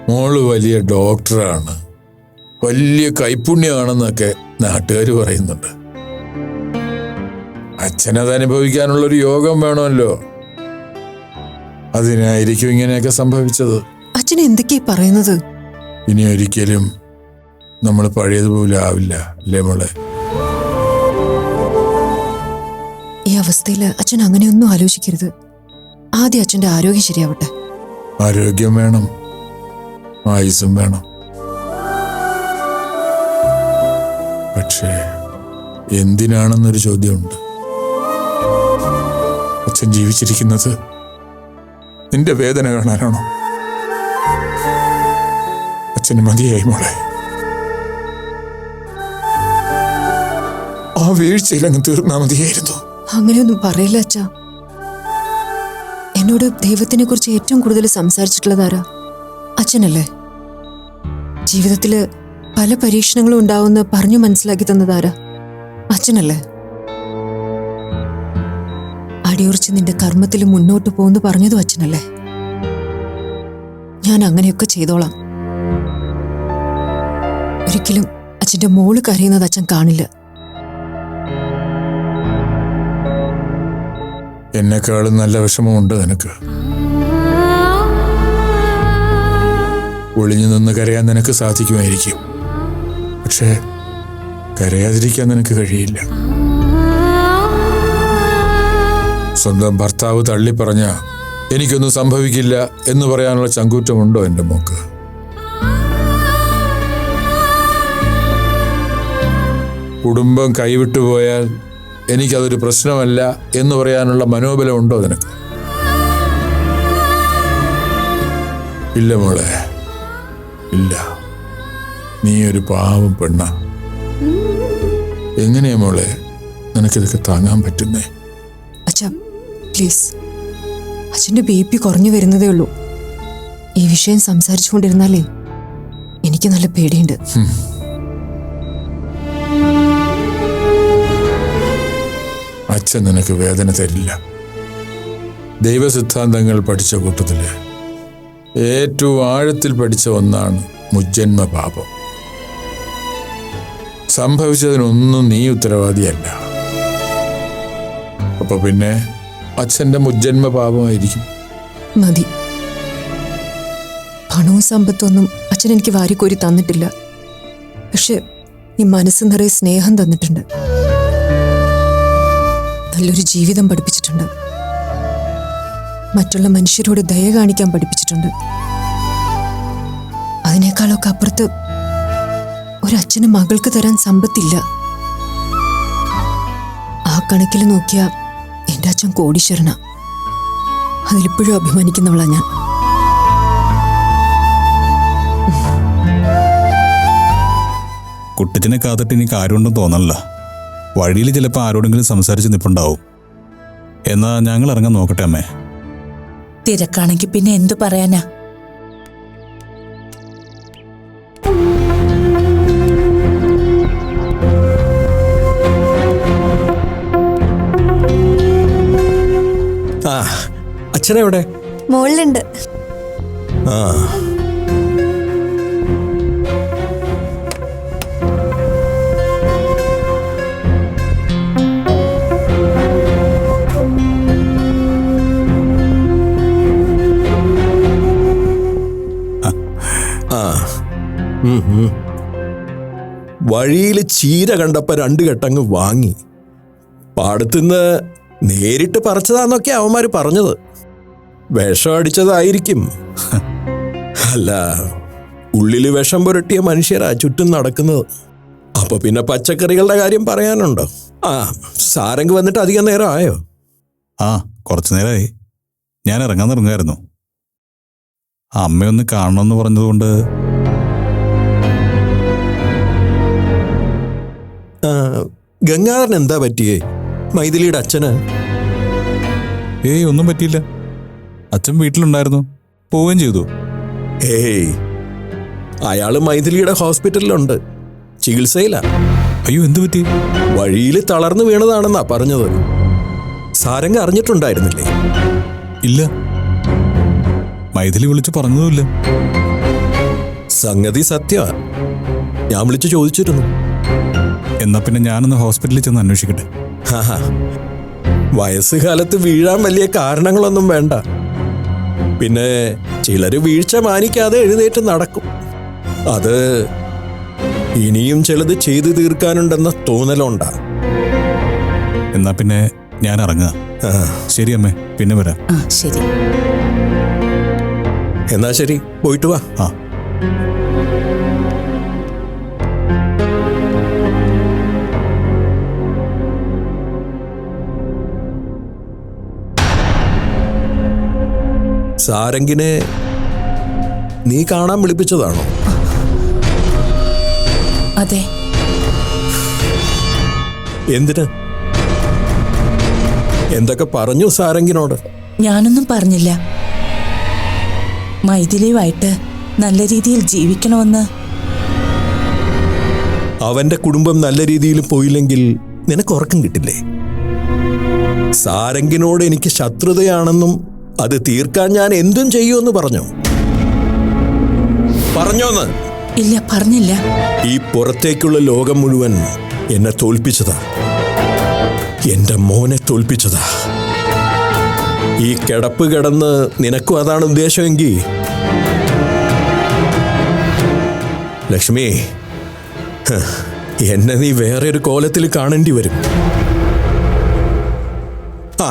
മോള് വലിയ ഡോക്ടറാണ്, വലിയ കൈപ്പുണ്യമാണെന്നൊക്കെ നാട്ടുകാർ പറയുന്നുണ്ട്. അച്ഛനത് അനുഭവിക്കാനുള്ളൊരു യോഗം വേണമല്ലോ. അതിനായിരിക്കും ഇങ്ങനെയൊക്കെ സംഭവിച്ചത്. അച്ഛൻ എന്തൊക്കെയാ പറയുന്നത്? ഇനി ഒരിക്കലും നമ്മൾ പഴയതുപോലെ ആവില്ല അല്ലേ മോളെ? ഈ അവസ്ഥയിൽ അച്ഛൻ അങ്ങനെയൊന്നും ആലോചിക്കരുത്. ആദ്യം അച്ഛൻ്റെ ആരോഗ്യം ശരിയാവട്ടെ. ആരോഗ്യം വേണം, ആയുസ്സും വേണം. പക്ഷേ എന്തിനാണെന്നൊരു ചോദ്യമുണ്ട്. അച്ഛൻ ജീവിച്ചിരിക്കുന്നത് നിന്റെ വേദന കാണാനാണോ? അച്ഛന് മതിയായി മോളെ. ആ വീഴ്ചയിലങ്ങ് തീർന്നാ മതിയായിരുന്നു. അങ്ങനെയൊന്നും പറയില്ല അച്ഛാ. എന്നോട് ദൈവത്തിനെ കുറിച്ച് ഏറ്റവും കൂടുതൽ സംസാരിച്ചിട്ടുള്ളതാരാ? അച്ഛനല്ലേ. ജീവിതത്തില് പല പരീക്ഷണങ്ങളും ഉണ്ടാവുമെന്ന് പറഞ്ഞു മനസ്സിലാക്കി തന്നതാരാ? അച്ഛനല്ലേ. അടിയുറച്ച് നിന്റെ കർമ്മത്തിൽ മുന്നോട്ട് പോകുന്നു പറഞ്ഞതും അച്ഛനല്ലേ. ഞാൻ അങ്ങനെയൊക്കെ ചെയ്തോളാം. ഒരിക്കലും അച്ഛൻ്റെ മോള് കരയുന്നത് അച്ഛൻ കാണില്ല. എന്നെക്കാളും നല്ല വിഷമമുണ്ട് നിനക്ക്. ഒളിഞ്ഞു നിന്ന് കരയാൻ നിനക്ക് സാധിക്കുമായിരിക്കും, പക്ഷേ കരയാതിരിക്കാൻ നിനക്ക് കഴിയില്ല. സ്വന്തം ഭർത്താവ് തള്ളിപ്പറഞ്ഞ എനിക്കൊന്നും സംഭവിക്കില്ല എന്ന് പറയാനുള്ള ചങ്കൂറ്റമുണ്ടോ എൻ്റെ മോക്ക്? കുടുംബം കൈവിട്ടുപോയാൽ എനിക്കതൊരു പ്രശ്നമല്ല എന്ന് പറയാനുള്ള മനോബലം ഉണ്ടോ നിനക്ക്? ഇല്ല മോളെ, ഇല്ല. നീ ഒരു പാവം പെണ്ണ. എങ്ങനെയാ മോളെ നിനക്കിതൊക്കെ താങ്ങാൻ പറ്റുന്നേ? അച്ഛാ പ്ലീസ്, അച്ഛൻ്റെ BP കുറഞ്ഞു വരുന്നതേ ഉള്ളൂ. ഈ വിഷയം സംസാരിച്ചുകൊണ്ടിരുന്നാലേ എനിക്ക് നല്ല പേടിയുണ്ട്. അച്ഛൻ നിനക്ക് വേദന തരില്ല. ദൈവസിദ്ധാന്തങ്ങൾ പഠിച്ച കൂട്ടത്തില് ഏറ്റവും ആഴത്തിൽ പഠിച്ച ഒന്നാണ് മുജ്ജന്മ പാപം. സംഭവിച്ചതിനൊന്നും നീ ഉത്തരവാദിയല്ല. അപ്പൊ പിന്നെ അച്ഛൻ്റെ മുജ്ജന്മ പാപമായിരിക്കും. മതി. പണവും സമ്പത്തൊന്നും അച്ഛൻ എനിക്ക് വാരിക്കോരി തന്നിട്ടില്ല. പക്ഷെ ഈ മനസ്സ് നിറയെ സ്നേഹം തന്നിട്ടുണ്ട്. നല്ലൊരു ജീവിതം പഠിപ്പിച്ചിട്ടുണ്ട്. മറ്റുള്ള മനുഷ്യരോട് ദയ കാണിക്കാൻ പഠിപ്പിച്ചിട്ടുണ്ട്. അതിനേക്കാളൊക്കെ അപ്പുറത്ത് ഒരച്ഛന് മകൾക്ക് തരാൻ സമ്പത്തില്ല. ആ കണക്കിൽ നോക്കിയാ എൻ്റെ അച്ഛൻ കോടീശ്വരനാ. അതിലിപ്പോഴും അഭിമാനിക്കുന്നവളാ ഞാൻ. കുട്ടിച്ചിനെ കാത്തിട്ട് എനിക്ക് ആരുണ്ടെന്ന് തോന്നല്ല. വഴിയിൽ ചിലപ്പോൾ ആരോടെങ്കിലും സംസാരിച്ച് നിൽപ്പുണ്ടാവും. എന്നാ ഞങ്ങൾ ഇറങ്ങാൻ നോക്കട്ടെ അമ്മേ. തിരക്കാണെങ്കിൽ പിന്നെ എന്തു പറയാനാ? അച്ഛനെവിടെ? മോളിലുണ്ട്. ആ വഴിയിൽ ചീര കണ്ടപ്പോ 2 കെട്ടങ്ങ് വാങ്ങി. പാടത്തുനിന്ന് നേരിട്ട് പറിച്ചതാന്നൊക്കെ അവന്മാര് പറഞ്ഞത്. വിഷം അടിച്ചതായിരിക്കും. അല്ല, ഉള്ളില് വിഷം പുരട്ടിയ മനുഷ്യരാ ചുറ്റും നടക്കുന്നത്. അപ്പൊ പിന്നെ പച്ചക്കറികളുടെ കാര്യം പറയാനുണ്ടോ? സാരംഗ് വന്നിട്ട് അധികം നേരം ആയോ? കുറച്ചു നേരമായി. ഞാൻ ഇറങ്ങാൻ തുടങ്ങായിരുന്നു. അമ്മയൊന്ന് കാണണമെന്ന് പറഞ്ഞതുകൊണ്ട്. ഗംഗാധരൻ എന്താ പറ്റിയേ? മൈഥിലിയുടെ അച്ഛന്? ഒന്നും പറ്റിയില്ല. അച്ഛൻ വീട്ടിലുണ്ടായിരുന്നു, പോവുകയും ചെയ്തു. അയാള് മൈഥിലിയുടെ ഹോസ്പിറ്റലിലുണ്ട്, ചികിത്സയിലാ. അയ്യോ, എന്തു പറ്റി? വഴിയിൽ തളർന്നു വീണതാണെന്നാ പറഞ്ഞത്. സാരംഗ് അറിഞ്ഞിട്ടുണ്ടായിരുന്നില്ലേ? ഇല്ല, മൈഥിലി വിളിച്ചു പറഞ്ഞതുമില്ല. സംഗതി സത്യമാ. ഞാൻ വിളിച്ചു ചോദിച്ചിരുന്നു. എന്നാ പിന്നെ ഞാനൊന്ന് ഹോസ്പിറ്റലിൽ ചെന്ന് അന്വേഷിക്കട്ടെ. ഹാ, വയസ്സുകാലത്ത് വീഴാൻ വലിയ കാരണങ്ങളൊന്നും വേണ്ട. പിന്നെ ചിലര് വീഴ്ച മാനിക്കാതെ എഴുന്നേറ്റ് നടക്കും. അത് ഇനിയും ചിലത് ചെയ്തു തീർക്കാനുണ്ടെന്ന തോന്നലുണ്ടാ. എന്നാ പിന്നെ ഞാൻ ഇറങ്ങുക. ശരി അമ്മേ, പിന്നെ വരാം. ആ ശരി. എന്നാ ശരി, പോയിട്ട് വാ. ആ. സാരംഗിനെ നീ കാണാൻ വിളിപ്പിച്ചതാണോ? അതെ. എന്തിന്? എന്തൊക്കെ പറഞ്ഞു സാരംഗിനോട്? ഞാനൊന്നും പറഞ്ഞില്ല. മൈഥിലിയുമായിട്ട് നല്ല രീതിയിൽ ജീവിക്കണമെന്ന്. അവന്റെ കുടുംബം നല്ല രീതിയിൽ പോയില്ലെങ്കിൽ നിനക്ക് ഉറക്കം കിട്ടില്ലേ? സാരംഗിനോട് എനിക്ക് ശത്രുതയാണെന്നും അത് തീർക്കാൻ ഞാൻ എന്തും ചെയ്യുമെന്ന് പറഞ്ഞോന്ന്? ഇല്ല, പറഞ്ഞില്ല. ഈ പുറത്തേക്കുള്ള ലോകം മുഴുവൻ എന്നെ തോൽപ്പിച്ചതാ. എന്റെ മോനെ തോൽപ്പിച്ചതാ. ഈ കിടപ്പ് കിടന്ന് നിനക്കും അതാണ് ഉദ്ദേശമെങ്കിൽ ലക്ഷ്മി, എന്നെ നീ വേറെ ഒരു കോലത്തിൽ കാണേണ്ടി വരും. ആ,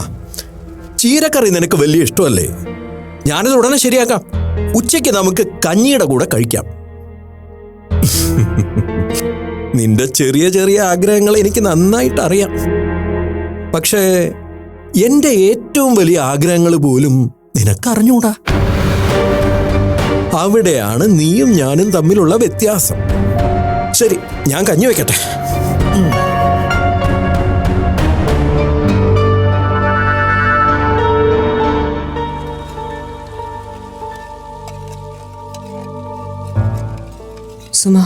ചീരക്കറി നിനക്ക് വലിയ ഇഷ്ടമല്ലേ? ഞാനത് ഉടനെ ശരിയാക്കാം. ഉച്ചയ്ക്ക് നമുക്ക് കഞ്ഞിയുടെ കൂടെ കഴിക്കാം. നിന്റെ ചെറിയ ചെറിയ ആഗ്രഹങ്ങൾ എനിക്ക് നന്നായിട്ട് അറിയാം. പക്ഷേ എന്റെ ഏറ്റവും വലിയ ആഗ്രഹങ്ങൾ പോലും നിനക്കറിഞ്ഞൂടാ. അവിടെയാണ് നീയും ഞാനും തമ്മിലുള്ള വ്യത്യാസം. ശരി, ഞാൻ കഞ്ഞി വെക്കട്ടെ. സുമ,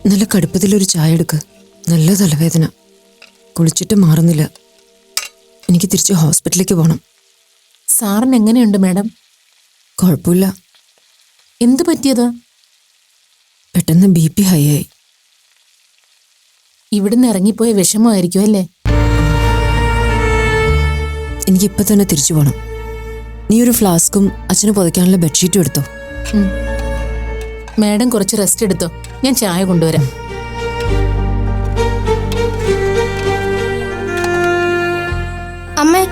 നല്ല കടുപ്പത്തിലൊരു ചായ എടുക്ക്. നല്ല തലവേദന, കുളിച്ചിട്ട് മാറുന്നില്ല. എനിക്ക് തിരിച്ച് ഹോസ്പിറ്റലിലേക്ക് പോകണം. സാറിന് എങ്ങനെയുണ്ട് മാഡം? കുഴപ്പമില്ല. എന്ത് പറ്റിയത്? പെട്ടെന്ന് BP ഹൈ ആയി. ഇവിടുന്ന് ഇറങ്ങിപ്പോയ വിഷമമായിരിക്കും അല്ലേ? എനിക്കിപ്പോൾ തന്നെ തിരിച്ചു പോകണം. നീ ഒരു ഫ്ലാസ്കും അച്ഛന് പുതയ്ക്കാനുള്ള ബെഡ്ഷീറ്റും എടുത്തോ. മാഡം കുറച്ച് റെസ്റ്റ് എടുത്തോ, ഞാൻ ചായ കൊണ്ടുവരാം. അമ്മേ,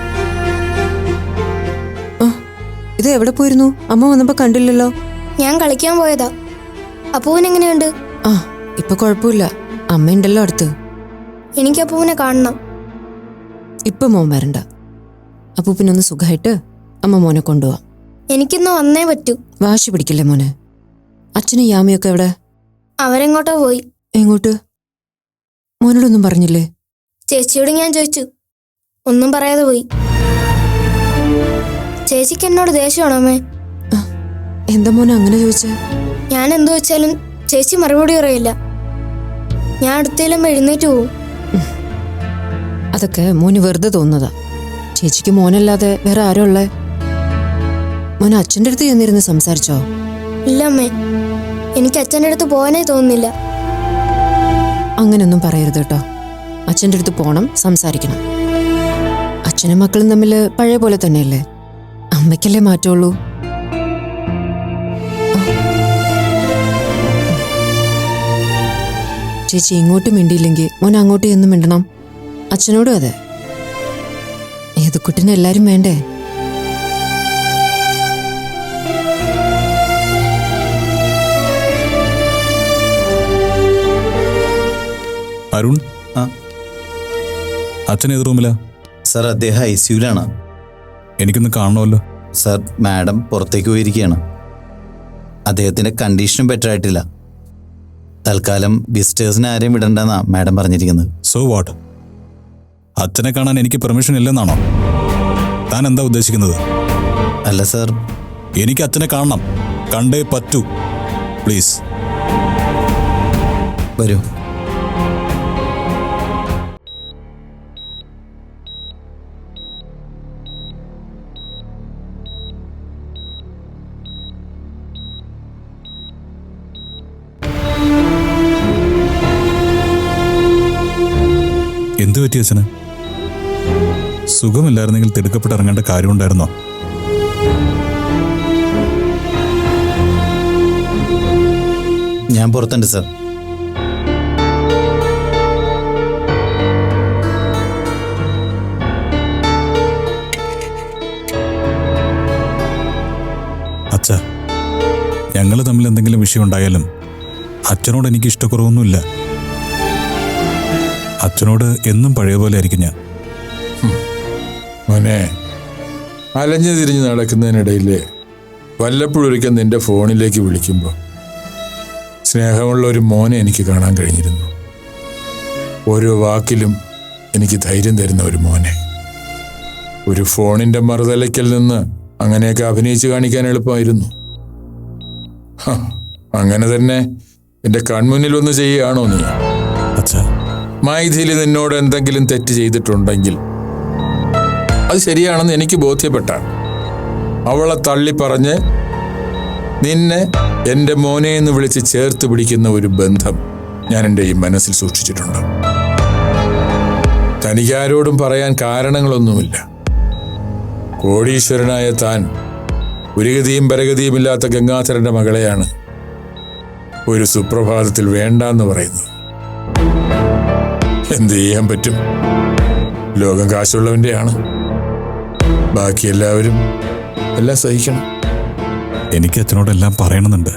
ഇത് എവിടെ പോയിരുന്നു? അമ്മ വന്നപ്പോ കണ്ടില്ലല്ലോ. ഞാൻ കളിക്കാൻ പോയതാ. അപ്പൂവിന് എങ്ങനെയുണ്ട്? ആ, ഇപ്പൊ കുഴപ്പമില്ല. അമ്മയുണ്ടല്ലോ അടുത്ത്. എനിക്ക് അപ്പൂവിനെ കാണണം. ഇപ്പൊ മോൻ വരണ്ട. അപ്പൂപ്പിനൊന്ന് സുഖമായിട്ട് അമ്മ മോനെ കൊണ്ടുപോവാം. എനിക്കിന്ന് വന്നേ പറ്റൂ. വാശി പിടിക്കില്ലേ മോനെ? അച്ഛനും യാമിയൊക്കെ എവിടെ? അവരെങ്ങോട്ടോ പോയി. എങ്ങോട്ട്? മോനോടൊന്നും പറഞ്ഞില്ലേ? ചേച്ചിയോട് ഞാൻ ചോദിച്ചു, ഒന്നും പറയാതെ പോയി. ചേച്ചിക്ക് എന്നോട് ദേഷ്യമാണോ അമ്മേ? എന്താ മോനെ അങ്ങനെ ചോദിച്ചേ? ഞാൻ എന്തു വെച്ചാലും ചേച്ചി മറുപടി പറയില്ല. ഞാൻ അടുത്തേലും എഴുന്നേറ്റ് പോവും. അതൊക്കെ മോന് വെറുതെ തോന്നുന്നതാ. ചേച്ചിക്ക് മോനല്ലാതെ വേറെ ആരോ ഉള്ളേ? മോനെ അച്ഛൻ്റെ അടുത്ത് ചെന്നിരുന്ന് സംസാരിച്ചോ? ഇല്ല അമ്മേ, എനിക്ക് അച്ഛൻ്റെ അടുത്ത് പോകാനേ തോന്നുന്നില്ല. അങ്ങനെയൊന്നും പറയരുത് കേട്ടോ. അച്ഛൻ്റെ അടുത്ത് പോകണം, സംസാരിക്കണം. അച്ഛനും മക്കളും തമ്മിൽ പഴയ പോലെ തന്നെയല്ലേ? അമ്മയ്ക്കല്ലേ മാറ്റമുള്ളൂ. ചേച്ചി ഇങ്ങോട്ട് മിണ്ടിയില്ലെങ്കിൽ മോൻ അങ്ങോട്ട് ചെന്ന് മിണ്ടണം. അച്ഛനോടും അതെ. ഏത് കുട്ടിനെ എല്ലാരും വേണ്ടേ? അരുൺ, അച്ഛൻ ഏത് റൂമിലാ? സർ, അദ്ദേഹം ICUലാണ്. എനിക്കൊന്ന് കാണണമല്ലോ. സർ, മാഡം പുറത്തേക്ക് പോയിരിക്കുകയാണ്. അദ്ദേഹത്തിൻ്റെ കണ്ടീഷനും ബെറ്റർ ആയിട്ടില്ല. തൽക്കാലം വിസിറ്റേഴ്സിനെ ആരെയും വിടണ്ടെന്നാ മാഡം പറഞ്ഞിരിക്കുന്നത്. So what? അച്ഛനെ കാണാൻ എനിക്ക് പെർമിഷൻ ഇല്ലെന്നാണോ താൻ എന്താ ഉദ്ദേശിക്കുന്നത്? അല്ല സർ, എനിക്ക് അച്ഛനെ കാണണം, കണ്ടേ പറ്റൂ. പ്ലീസ് വരൂ. എന്തു പറ്റി അച്ഛന്? സുഖമില്ലായിരുന്നെങ്കിൽ തിടുക്കപ്പെട്ട് ഇറങ്ങേണ്ട കാര്യമുണ്ടായിരുന്നോ? ഞാൻ പുറത്തുണ്ട് സർ. അച്ഛ, ഞങ്ങൾ തമ്മിൽ എന്തെങ്കിലും വിഷയം ഉണ്ടായാലും അച്ഛനോട് എനിക്ക് ഇഷ്ടക്കുറവൊന്നുമില്ല. അച്ഛനോട് എന്നും പഴയ പോലെ ആയിരിക്കും ഞാൻ. മോനെ, അലഞ്ഞു തിരിഞ്ഞ് നടക്കുന്നതിനിടയിൽ വല്ലപ്പോഴും ഒരിക്കൽ നിന്റെ ഫോണിലേക്ക് വിളിക്കുമ്പോൾ സ്നേഹമുള്ള ഒരു മോനെ എനിക്ക് കാണാൻ കഴിഞ്ഞിരുന്നു. ഓരോ വാക്കിലും എനിക്ക് ധൈര്യം തരുന്ന ഒരു മോനെ. ഒരു ഫോണിൻ്റെ മറുതലയ്ക്കൽ നിന്ന് അങ്ങനെയൊക്കെ അഭിനയിച്ച് കാണിക്കാൻ എളുപ്പമായിരുന്നു. അങ്ങനെ തന്നെ എൻ്റെ കൺമുന്നിൽ ഒന്ന് ചെയ്യുകയാണോ നീ? അച്ഛാ, മൈഥിലി നിന്നോട് എന്തെങ്കിലും തെറ്റ് ചെയ്തിട്ടുണ്ടെങ്കിൽ അത് ശരിയാണെന്ന് എനിക്ക് ബോധ്യപ്പെട്ടാണ്. അവളെ തള്ളിപ്പറഞ്ഞ് നിന്നെ എൻ്റെ മോനെ എന്ന് വിളിച്ച് ചേർത്ത് പിടിക്കുന്ന ഒരു ബന്ധം ഞാൻ എൻ്റെ ഈ മനസ്സിൽ സൂക്ഷിച്ചിട്ടുണ്ട്. തനിക്കാരോടും പറയാൻ കാരണങ്ങളൊന്നുമില്ല. കോടീശ്വരനായ താൻ ഒരു ഗതിയും പരഗതിയുമില്ലാത്ത ഗംഗാധരന്റെ മകളെയാണ് ഒരു സുപ്രഭാതത്തിൽ വേണ്ടാന്ന് പറയുന്നത്. എന്ത് ചെയ്യാൻ പറ്റും? ലോകം കാശുള്ളവൻ്റെയാണ്. ബാക്കി എല്ലാവരും എല്ലാം സഹിക്കണം. എനിക്ക് അച്ഛനോടെല്ലാം പറയണമെന്നുണ്ട്.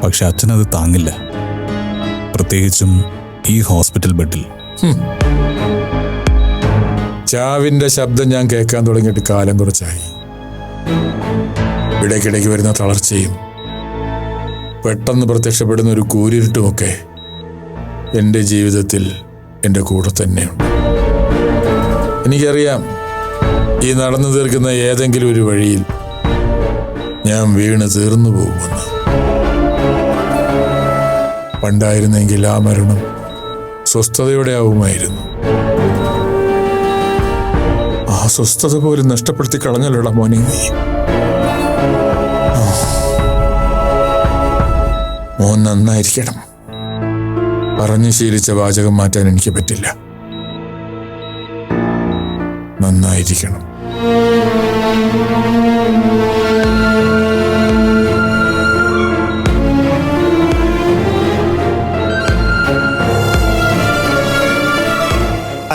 പക്ഷെ അച്ഛനത് താങ്ങില്ല, പ്രത്യേകിച്ചും ഈ ഹോസ്പിറ്റൽ ബെഡിൽ. ചാവിൻ്റെ ശബ്ദം ഞാൻ കേൾക്കാൻ തുടങ്ങിയിട്ട് കാലം കുറച്ചായി. ഇടയ്ക്കിടയ്ക്ക് വരുന്ന തളർച്ചയും പെട്ടെന്ന് പ്രത്യക്ഷപ്പെടുന്ന ഒരു കൂരിരുട്ടുമൊക്കെ എൻ്റെ ജീവിതത്തിൽ എൻ്റെ കൂടെ തന്നെയുണ്ട്. എനിക്കറിയാം, ഈ നടന്നു തീർക്കുന്ന ഏതെങ്കിലും ഒരു വഴിയിൽ ഞാൻ വീണ് തീർന്നു പോകുമെന്ന്. പണ്ടായിരുന്നെങ്കിൽ ആ മരണം സ്വസ്ഥതയോടെ ആവുമായിരുന്നു. ആ സ്വസ്ഥത പോലും നഷ്ടപ്പെടുത്തി കളഞ്ഞല്ലോടാ മോനെ നീ. മോൻ നന്നായിരിക്കണം. പറഞ്ഞു ശീലിച്ച വാചകം മാറ്റാൻ എനിക്ക് പറ്റില്ല. നന്നായിരിക്കണം.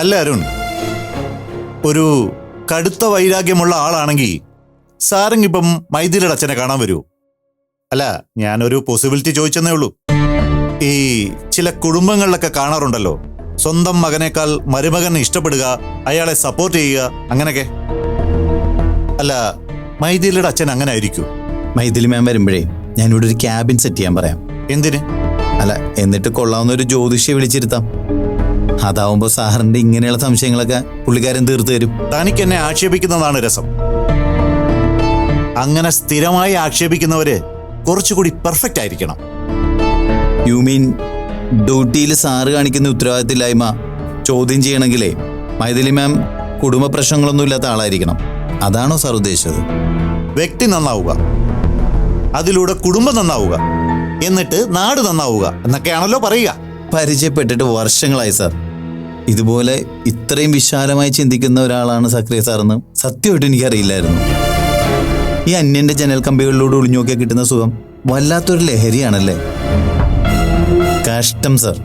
അല്ല അരുൺ, ഒരു കടുത്ത വൈരാഗ്യമുള്ള ആളാണെങ്കിൽ സാറിങ്ങിപ്പം മൈഥിലിയുടെ അച്ഛനെ കാണാൻ വരൂ? അല്ല, ഞാനൊരു പോസിബിലിറ്റി ചോദിച്ചെന്നേ ഉള്ളൂ. ഈ ചില കുടുംബങ്ങളിലൊക്കെ കാണാറുണ്ടല്ലോ, സ്വന്തം മകനേക്കാൾ മരുമകനെ ഇഷ്ടപ്പെടുക, അയാളെ സപ്പോർട്ട് ചെയ്യുക, അങ്ങനെയൊക്കെ. അല്ല, മൈഥിലിയുടെ അച്ഛൻ അങ്ങനെ ആയിരിക്കും? മൈഥിലി മാം വരുമ്പോഴേ ഞാനിവിടെ ഒരു ക്യാബിൻ സെറ്റ് ചെയ്യാൻ പറയാം. എന്തിന്? അല്ല, എന്നിട്ട് കൊള്ളാവുന്ന ഒരു ജ്യോതിഷിയെ വിളിച്ചിരുത്താം. അതാവുമ്പോ സാറിന്റെ ഇങ്ങനെയുള്ള സംശയങ്ങളൊക്കെ പുള്ളിക്കാരൻ തീർത്തു തരും. തനിക്ക് എന്നെ ആക്ഷേപിക്കുന്നതാണ് രസം. അങ്ങനെ സ്ഥിരമായി ആക്ഷേപിക്കുന്നവര് കുറച്ചുകൂടി പെർഫെക്റ്റ് ആയിരിക്കണം. യു മീൻ ഡ്യൂട്ടിയിൽ സാറ് കാണിക്കുന്ന ഉത്തരവാദിത്തമില്ലായ്മ ചോദ്യം ചെയ്യണമെങ്കിലേ മൈഥിലി മാം കുടുംബ പ്രശ്നങ്ങളൊന്നും ഇല്ലാത്ത ആളായിരിക്കണം. അതാണോ സാർ ഉദ്ദേശിച്ചത്? വ്യക്തി നന്നാവുക, അതിലൂടെ കുടുംബം നന്നാവുക, എന്നിട്ട് നാട് നന്നാവുക എന്നൊക്കെയാണല്ലോ പറയുക. പരിചയപ്പെട്ടിട്ട് വർഷങ്ങളായി സാർ. ഇതുപോലെ ഇത്രയും വിശാലമായി ചിന്തിക്കുന്ന ഒരാളാണ് സക്രിയ സാറെന്ന് സത്യമായിട്ട് എനിക്കറിയില്ലായിരുന്നു. ഈ അന്യന്റെ ജനൽ കമ്പികളിലൂടെ ഒളിഞ്ഞു നോക്കിയാൽ കിട്ടുന്ന സുഖം വല്ലാത്തൊരു ലഹരിയാണല്ലേ. കഷ്ടം സാർ.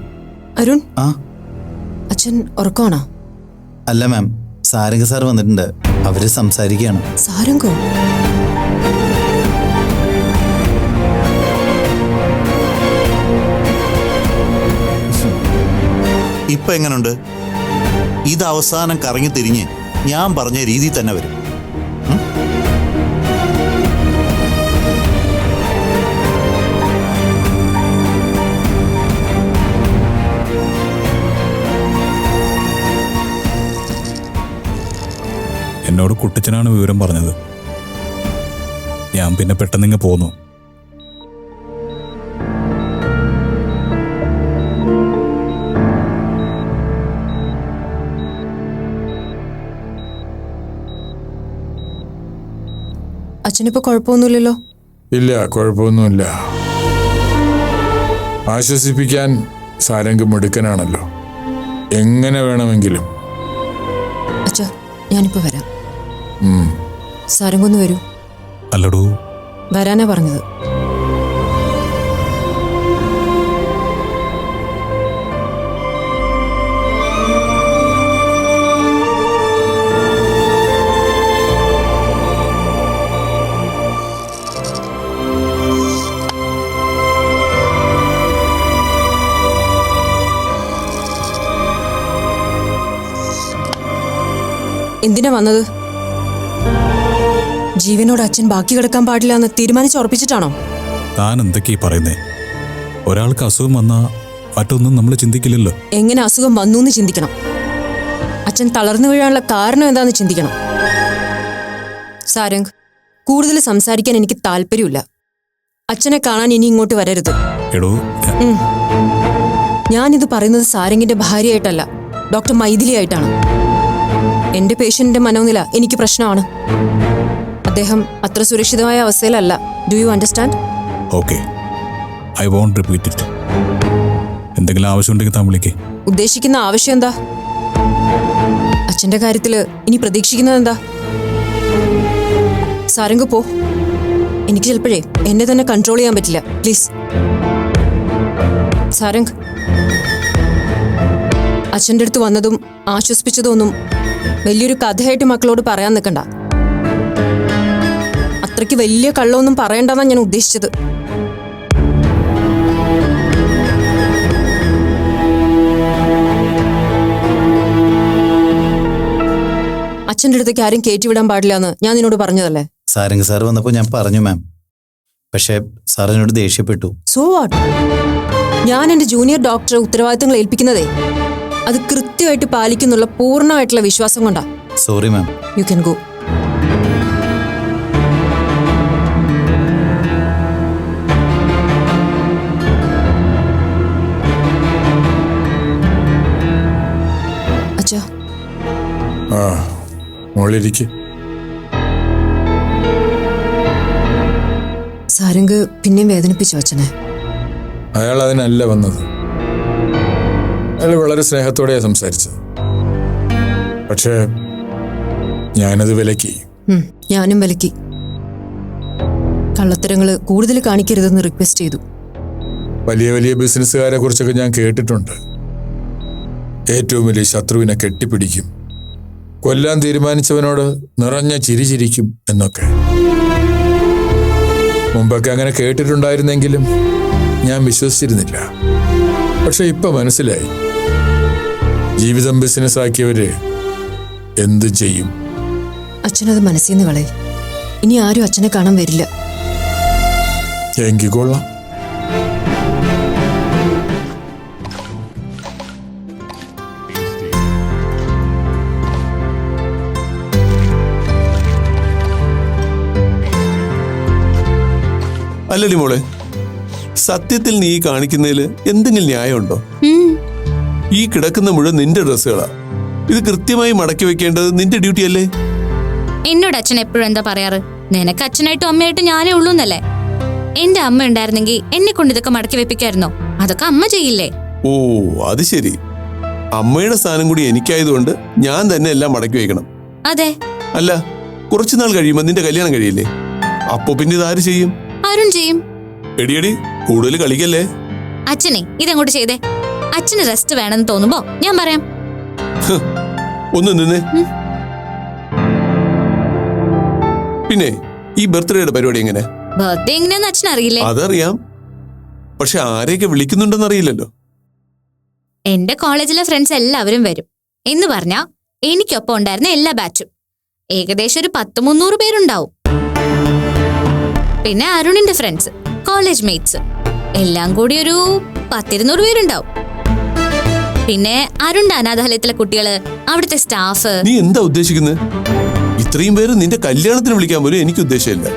അരുൺ, ആ അച്ഛൻ ഉറക്കമാണോ? അല്ല മാം, സാരംഗ സാർ വന്നിട്ടുണ്ട്. അവര് സംസാരിക്കുകയാണ്. സാരംഗോ? ഇപ്പൊ എങ്ങനുണ്ട്? ഇത് അവസാനം കറങ്ങി തിരിഞ്ഞ് ഞാൻ പറഞ്ഞ രീതി തന്നെ വരും. എന്നോട് കുട്ടിച്ചനാണ് വിവരം പറഞ്ഞത്. ഞാൻ പിന്നെ പെട്ടെന്നിങ്ങ് പോന്നു. അച്ഛനിപ്പോ കുഴപ്പമൊന്നുമില്ലല്ലോ? ഇല്ല, കുഴപ്പമൊന്നുമില്ല. ആശ്വസിപ്പിക്കാൻ സാരംഗ് മിടുക്കനാണല്ലോ. എങ്ങനെ വേണമെങ്കിലും. അച്ഛാ ഞാനിപ്പോ വരാം. ഉം. സാരംഗൊന്ന് വരൂ. അല്ലടോ, വരാനാ പറഞ്ഞത്. എന്തിനാ വന്നത്? ജീവനോട് അച്ഛൻ ബാക്കി കിടക്കാൻ പാടില്ല എന്ന് തീരുമാനിച്ചുറപ്പിച്ചിട്ടാണോ? താൻ എന്തൊക്കെയാ പറയുന്നേ? ഒരാൾക്ക് അസുഖം വന്നാ മറ്റൊന്നും നമ്മൾ ചിന്തിക്കില്ലല്ലോ. എങ്ങനെ അസുഖം വന്നു എന്ന് ചിന്തിക്കണം. അച്ഛൻ തളർന്നു വീഴാനുള്ള കാരണം എന്താന്ന് ചിന്തിക്കണം. സാരംഗ്, കൂടുതൽ സംസാരിക്കാൻ എനിക്ക് താല്പര്യമില്ല. അച്ഛനെ കാണാൻ ഇനി ഇങ്ങോട്ട് വരരുത്. എടോ, ഞാനിത് പറയുന്നത് സാരംഗിന്റെ ഭാര്യയായിട്ടല്ല, ഡോക്ടർ മൈഥിലിയായിട്ടാണ്. എന്റെ പേഷ്യന്റിന്റെ മനോനില എനിക്ക് പ്രശ്നമാണ്. അദ്ദേഹം അത്ര സുരക്ഷിതമായ അവസ്ഥയിലല്ല. Do you understand? Okay, I won't repeat it. എന്തെങ്കിലും ആവശ്യമുണ്ടെങ്കിൽ താൻ വിളിക്കേ. ഉദ്ദേശിക്കുന്ന ആവശ്യം എന്താ? അച്ഛന്റെ കാര്യത്തില് ഇനി പ്രതീക്ഷിക്കുന്നത് എന്താ? സാരംഗ് പോ. എനിക്ക് ചിലപ്പോഴേ എന്നെ തന്നെ കൺട്രോൾ ചെയ്യാൻ പറ്റില്ല. പ്ലീസ് സാരംഗ്, അച്ഛൻ്റെ അടുത്ത് വന്നതും ആശ്വസിപ്പിച്ചതും ഒന്നും വലിയൊരു കഥയായിട്ട് മക്കളോട് പറയാൻ നിൽക്കണ്ട. അത്രയ്ക്ക് വലിയ കള്ളമൊന്നും പറയണ്ടെന്നാണ് ഞാൻ ഉദ്ദേശിച്ചത്. അച്ഛൻ്റെ അടുത്തേക്ക് ആരും കയറ്റിവിടാൻ പാടില്ല എന്ന് ഞാൻ നിന്നോട് പറഞ്ഞതല്ലേ? സാരംഗ് സാർ വന്നപ്പോൾ ഞാൻ പറഞ്ഞു മാം. പക്ഷേ സാർ എന്നോട് ദേഷ്യപ്പെട്ടു. So what? ഞാൻ എൻ്റെ ജൂനിയർ ഡോക്ടറെ ഉത്തരവാദിത്തങ്ങൾ ഏൽപ്പിക്കുന്നതേ അത് കൃത്യമായിട്ട് പാലിക്കുന്നുള്ള പൂർണ്ണമായിട്ടുള്ള വിശ്വാസം കൊണ്ടാ. Sorry ma'am. You can go. അച്ഛാ. ആ, മോളിരിക്ക്. സാരംഗ് പിന്നെയും വേദനിപ്പിച്ചു അച്ഛനെ. അയാൾ അതിനല്ല വന്നത്. അയാൾ വളരെ സ്നേഹത്തോടെയാണ് സംസാരിച്ചത്. പക്ഷേ ഞാനത് വിലക്കി. ഞാനും വിലക്കി. കള്ളത്തരങ്ങൾ കൂടുതൽ കാണിക്കരുതെന്ന് റിക്വസ്റ്റ് ചെയ്തു. വലിയ വലിയ ബിസിനസ്സുകാരെ കുറിച്ചൊക്കെ ഞാൻ കേട്ടിട്ടുണ്ട്. ഏറ്റവും വലിയ ശത്രുവിനെ കെട്ടിപ്പിടിക്കും, കൊല്ലാൻ തീരുമാനിച്ചവനോട് നിറഞ്ഞ ചിരി ചിരിക്കും എന്നൊക്കെ. മുമ്പൊക്കെ അങ്ങനെ കേട്ടിട്ടുണ്ടായിരുന്നെങ്കിലും ഞാൻ വിശ്വസിച്ചിരുന്നില്ല. പക്ഷെ ഇപ്പൊ മനസ്സിലായി, ജീവിതം ബിസിനസ്സാക്കിയവര് എന്ത് ചെയ്യും. അച്ഛനത് മനസ്സിൽ നിന്ന് കളയും. ഇനി ആരും അച്ഛനെ കാണാൻ വരില്ല. എങ്കിൽ കൊള്ളാം. അല്ലടി മോളെ, സത്യത്തിൽ നീ കാണിക്കുന്നതിൽ എന്തെങ്കിലും ന്യായമുണ്ടോ? ഈ കിടക്കുന്ന മുഴുവൻ നിന്റെ ഡ്രസ്സുകളാ. ഇത് കൃത്യമായി മടക്കി വെക്കേണ്ടത് നിന്റെ ഡ്യൂട്ടി അല്ലേ? എന്നോട് അച്ഛൻ എപ്പോഴും എന്താ പറയാറ്? നിനക്ക് അച്ഛനായിട്ടും അമ്മയായിട്ടും ഞാനേ ഉള്ളൂ എന്നല്ലേ? എന്റെ അമ്മ ഉണ്ടായിരുന്നെങ്കിൽ എന്നെ കൊണ്ട് ഇതൊക്കെ മടക്കി വെപ്പിക്കായിരുന്നോ? അതൊക്കെ അമ്മ ചെയ്യില്ലേ? ഓ, അത് ശരി. അമ്മയുടെ സ്ഥാനം കൂടി എനിക്കായതുകൊണ്ട് ഞാൻ തന്നെ എല്ലാം മടക്കി വെക്കണം. അതെ. അല്ല, കുറച്ചുനാൾ കഴിയുമ്പോൾ നിന്റെ കല്യാണം കഴിയില്ലേ? അപ്പൊ പിന്നെ ഇതാര് ചെയ്യും? ആരും ചെയ്യും. എടിയടി, കൂടുതൽ കളിക്കല്ലേ. അച്ഛനെ ഇതങ്ങോട്ട് ചെയ്തേ. അച്ഛന് റെസ്റ്റ് വേണമെന്ന് തോന്നുമ്പോ ഞാൻ പറയാം. ഒന്ന് നിന്നേ. പിന്നെ ഈ ബർത്ത്ഡേയുടെ പരിപാടി എങ്ങനെ? ബർത്ത്ഡേ എങ്ങനെയാന്ന് അച്ഛൻ അറിയില്ലേ? അതറിയാം, പക്ഷെ ആരെയൊക്കെ വിളിക്കുന്നുണ്ടെന്ന് അറിയില്ലല്ലോ. എന്റെ കോളേജിലെ ഫ്രണ്ട്സ് എല്ലാവരും വരും എന്ന് പറഞ്ഞാ എനിക്കൊപ്പം ഉണ്ടായിരുന്ന എല്ലാ ബാച്ചും ഏകദേശം ഒരു 100-300 പേരുണ്ടാവും. പിന്നെ അരുണിന്റെ ഫ്രണ്ട്സ്, കോളേജ് മേറ്റ്സ് എല്ലാം കൂടി ഒരു 10-200 പേരുണ്ടാവും. പിന്നെ അരുണിന്റെ അനാഥാലയത്തിലെ കുട്ടികള്, അവിടുത്തെ സ്റ്റാഫ്. നീ എന്താ ഉദ്ദേശിക്കുന്നത്? ഇത്രയും പേര് നിന്റെ കല്യാണത്തിന് വിളിക്കാൻ പോലും എനിക്ക് ഉദ്ദേശമില്ല.